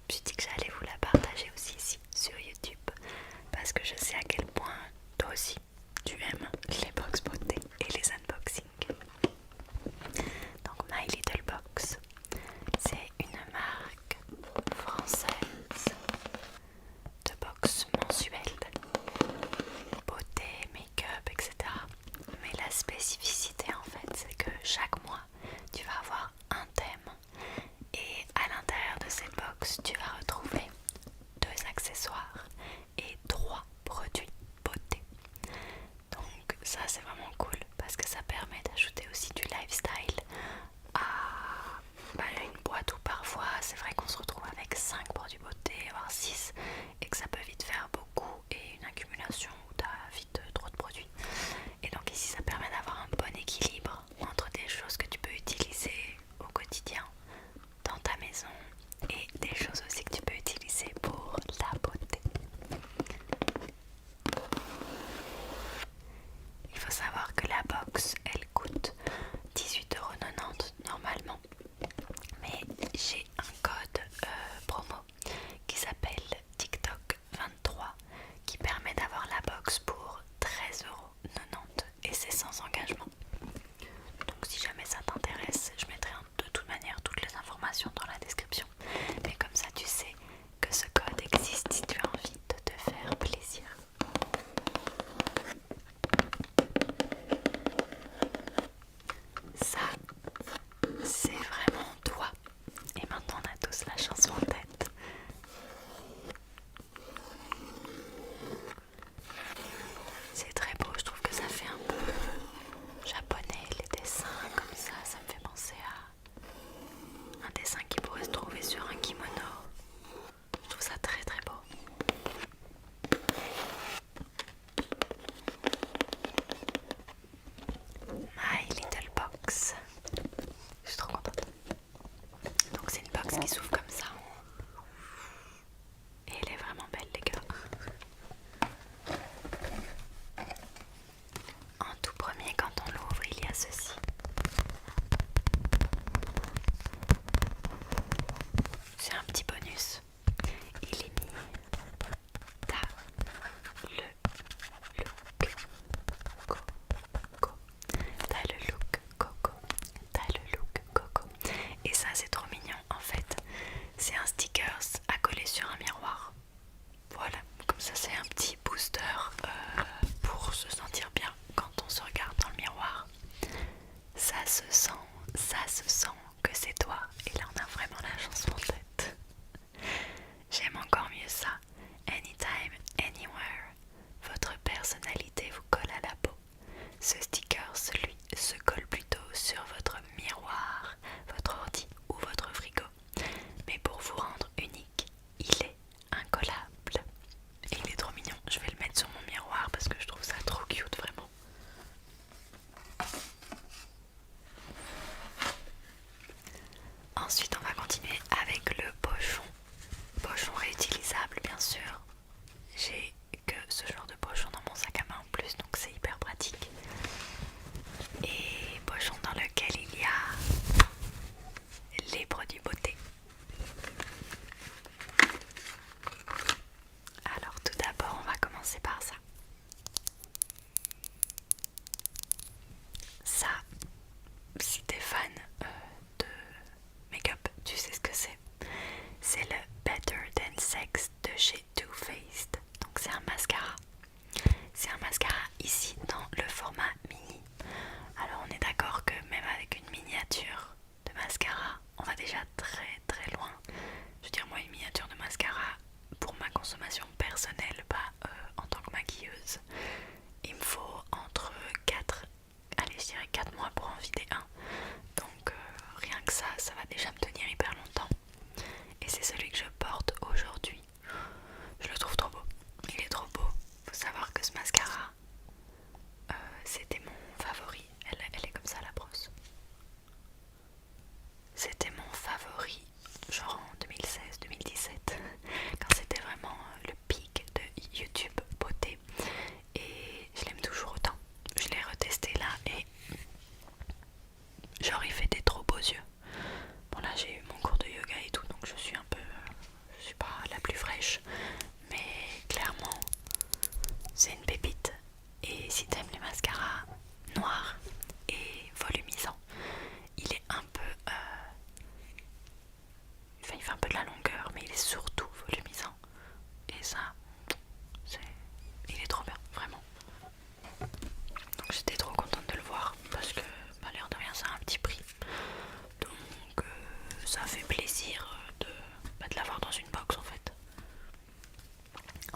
me suis dit que j'allais vous la partager aussi ici sur YouTube parce que je sais à quel point toi aussi tu aimes les box beauté et les unboxings. Donc My Little Box, c'est une marque française de box mensuelle, beauté, make-up, etc. Mais la spécificité en fait, c'est que chaque mois, tu vas avoir un thème et à l'intérieur de cette box, tu vas retrouver 2 accessoires et 3 produits beauté. Donc ça c'est vraiment cool parce que ça permet d'ajouter aussi du lifestyle à une boîte où parfois c'est vrai qu'on se retrouve avec 5 produits beauté, voire 6 et que ça peut vite faire beaucoup et une accumulation où tu as vite trop de produits. Et donc ici ça permet d'avoir un bon équilibre entre des choses que tu peux utiliser au quotidien dans ta maison et des choses aussi que tu peux utiliser pour la beauté. Il faut savoir que la box elle coûte 18,90 € normalement, mais j'ai un code promo qui s'appelle TikTok 23 qui permet d'avoir la box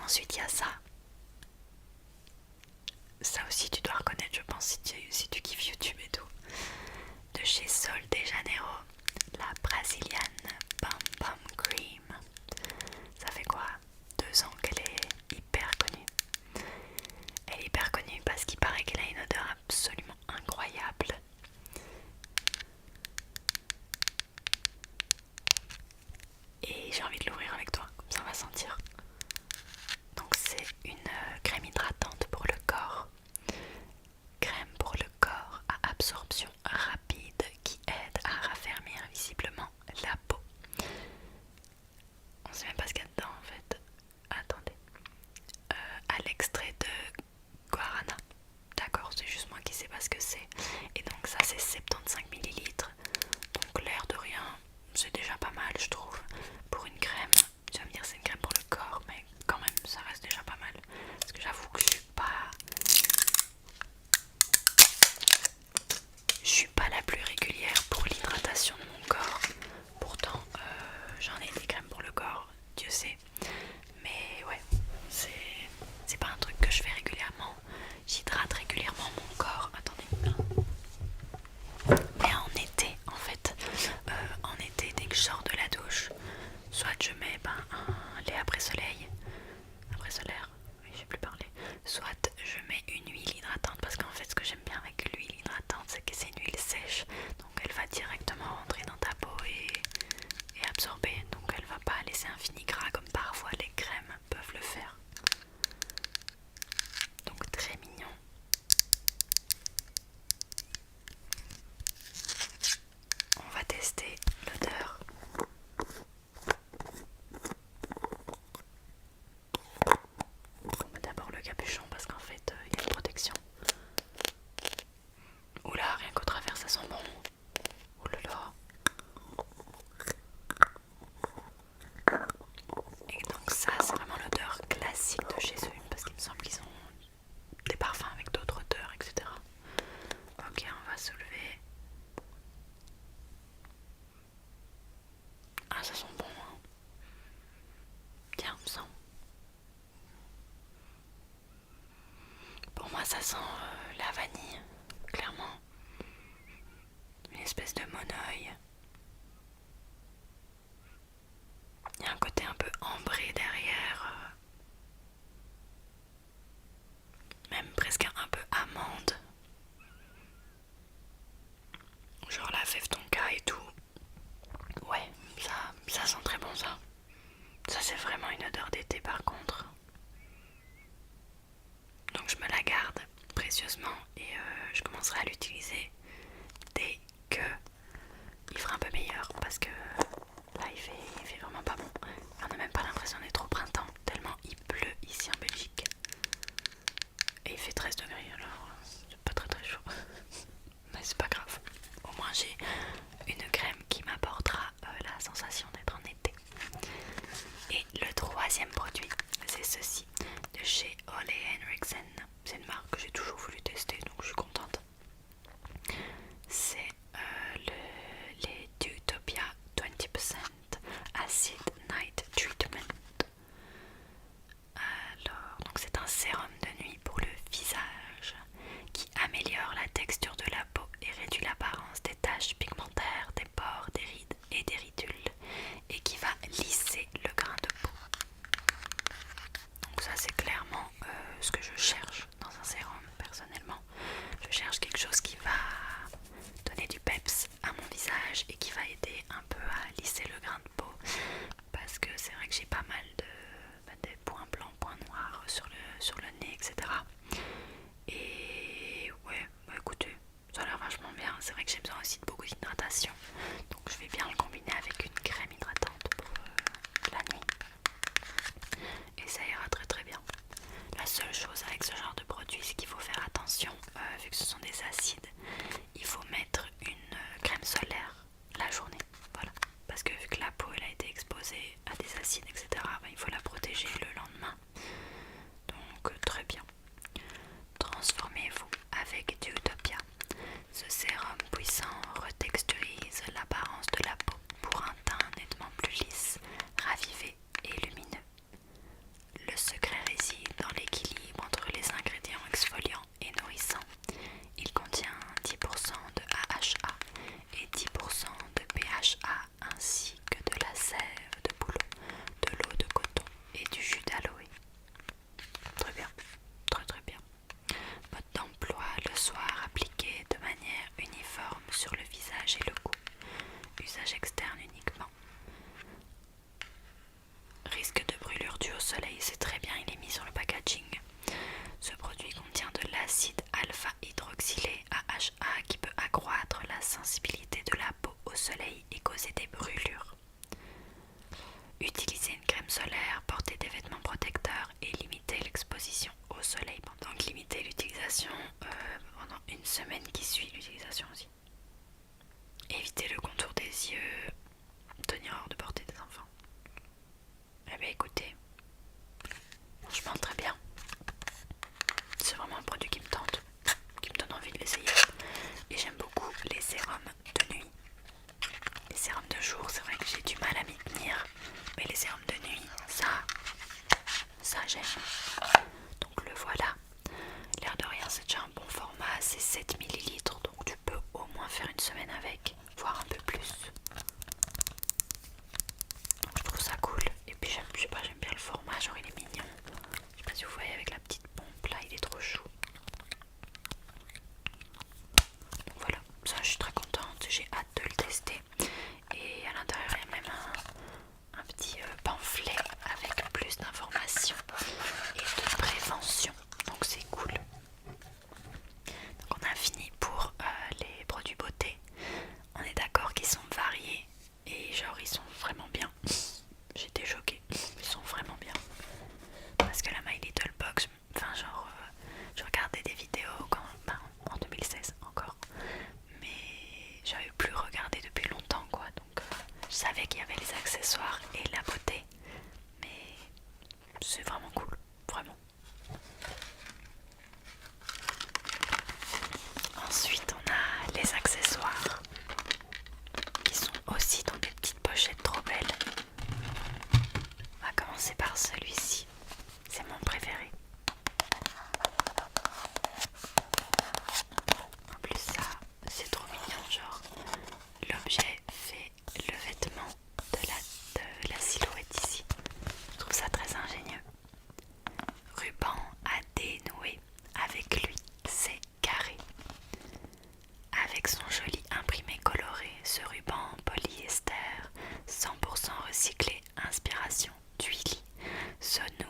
Ensuite, il y a ça. Ça aussi, tu dois reconnaître, je pense, si tu kiffes YouTube et tout. De chez Sol de Janeiro, la brésilienne Bum Bum Cream. Ça fait quoi, 2 ans qu'elle est hyper connue. Elle est hyper connue parce qu'il paraît qu'elle a une odeur absolument incroyable. Et j'ai envie de l'ouvrir avec toi, comme ça on va sentir. Donc c'est une crème hydratante pour le corps. Crème pour le corps à absorption rapide qui aide à raffermir visiblement la peau. On sait même pas ce qu'il y a dedans en fait. Attendez. À l'extrait de guarana. D'accord, c'est juste moi qui sais pas ce que c'est. Et donc ça c'est 75 millilitres. Donc l'air de rien, c'est déjà pas mal je trouve. Pour une crème, tu vas me dire c'est une crème pour le corps, mais quand même ça reste déjà pas mal. Parce que j'avoue que je suis pas la plus régulière pour l'hydratation de mon corps. Pourtant j'en ai des crèmes pour le corps, Dieu sait. Mais ouais, c'est pas un truc que je fais régulièrement. J'hydrate régulièrement mon corps. Attendez. Mais en été, en fait, en été, dès que je sors de la douche, soit je mets un lait après soleil, après solaire, oui, j'ai plus parlé, soit je mets une huile hydratante parce qu'en fait, ce que j'aime bien avec l'huile hydratante, c'est que c'est une huile sèche, donc elle va directement rentrer dans ta peau et absorber, donc elle va pas laisser un fini gras comme parfois les crèmes peuvent le faire. Donc très mignon. On va tester l'odeur. On met d'abord le capuchon parce qu'en fait il y a une protection. Oula, rien qu'au travers ça sent bon. Oulala. Et donc ça c'est vraiment l'odeur classique de chez eux parce qu'il me semble qu'ils ont des parfums avec d'autres odeurs, etc. Ok, on va soulever. Ah, ça sent bon, hein. Tiens, on sent. Pour moi ça sent la vanille, clairement. Une espèce de monoeil. Il y a un côté un peu ambré derrière. Même presque un peu amande. Genre la fève tonka et tout. Ouais, ça sent très bon ça. Ça c'est vraiment une odeur d'été par contre. Donc je me la garde précieusement et je commencerai à l'utiliser dès que il fera soleil, c'est très bien, il est mis sur le packaging. Ce produit contient de l'acide alpha-hydroxylé AHA qui peut accroître la sensibilité de la peau au soleil et causer des brûlures. Utilisez une crème solaire, portez des vêtements protecteurs et limitez l'exposition au soleil. Donc limitez l'utilisation pendant une semaine qui suit l'utilisation aussi. Évitez le contour des yeux, tenir hors de portée des enfants. Eh bien écoutez, franchement très bien. C'est vraiment un produit qui me tente, qui me donne envie de l'essayer. Et j'aime beaucoup les sérums de nuit. Les sérums de jour, c'est vrai que j'ai du mal à m'y tenir. Mais les sérums de nuit, ça j'aime. Donc le voilà. L'air de rien, c'est déjà un bon format. C'est 7 ml, donc tu peux au moins faire une semaine avec, voire un peu plus. Donc je trouve ça cool. Et puis je sais pas, j'aime bien le format, genre il est mignon. Je sais pas si vous voyez avec la petite pompe là, il est trop chou. Donc voilà, ça je suis très contente, j'ai hâte de le tester. Et à l'intérieur il y a même un petit pamphlet avec plus d'informations et de prévention. Donc c'est cool. Donc on a fini pour les produits beauté. On est d'accord qu'ils sont variés et genre ils sont vraiment bien. J'étais choquée, ils sont vraiment bien. Parce que la My Little Box, enfin genre je regardais des vidéos en 2016 encore, mais j'avais plus regardé depuis longtemps quoi. Donc je savais qu'il y avait les accessoires et la beauté, mais c'est vraiment cool, vraiment. Ensuite on a les accessoires qui sont aussi dans des petites pochettes trop belles. On va commencer par celui-ci, c'est mon préféré. En plus ça c'est trop mignon, genre l'objet fait le vêtement de la silhouette ici. Je trouve ça très ingénieux. Ruban à dénouer, avec lui c'est carré. Avec son joli imprimé coloré, ce ruban en polyester 100% recyclé, inspiration Tuili, se noue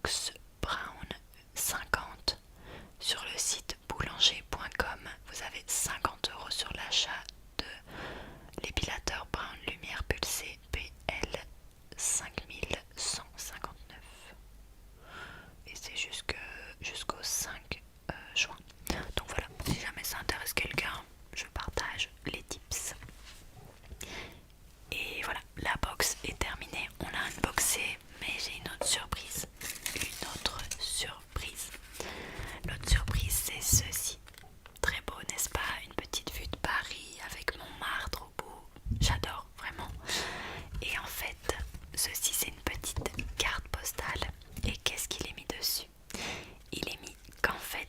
box brown 50 sur le site boulanger.com. Vous avez 50 € sur l'achat de l'épilateur Brown Lumière Pulsée PL 5159 et c'est jusqu'au 5 juin. Donc voilà, si jamais ça intéresse quelqu'un, je partage les tips. Et voilà, la box est terminée, on l'a unboxé, mais j'ai une autre surprise. L'autre surprise, c'est ceci. Très beau, n'est-ce pas? Une petite vue de Paris avec Montmartre au bout. J'adore, vraiment. Et en fait, ceci, c'est une petite carte postale. Et qu'est-ce qu'il est mis dessus? Il est mis qu'en fait...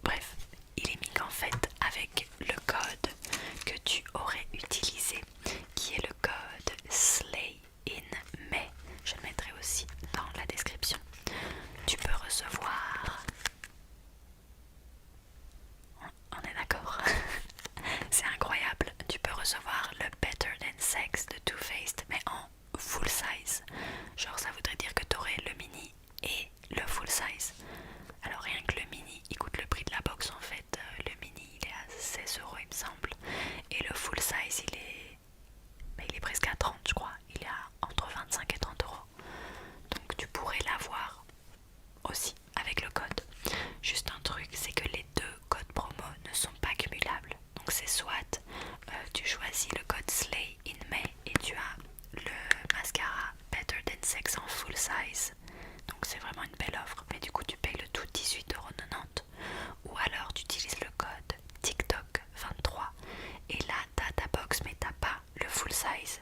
Bref, il est mis qu'en fait avec le code que tu aurais utilisé, qui est le code Slay in May. Je le mettrai aussi dans la description. Tu peux recevoir... On est d'accord? C'est incroyable. Tu peux recevoir le Better Than Sex de Too Faced, mais en full size. Genre ça voudrait dire que tu aurais le mini et le full size. Alors rien que le mini, il coûte le prix de la box en fait. Le mini il est à 16 € il me semble. Et le full size il est presque à 30 je crois. Il est à entre 25 et 30 €. Donc tu pourrais l'avoir aussi avec le code. Juste un truc, c'est que les deux codes promo ne sont pas cumulables. Donc c'est soit tu choisis le code Slay in May et tu as le mascara Better Than Sex en full size. Donc c'est vraiment une belle offre, mais du coup tu payes le tout 18,90 €. Ou alors tu utilises le code TikTok 23 et là t'as ta box mais t'as pas le full size.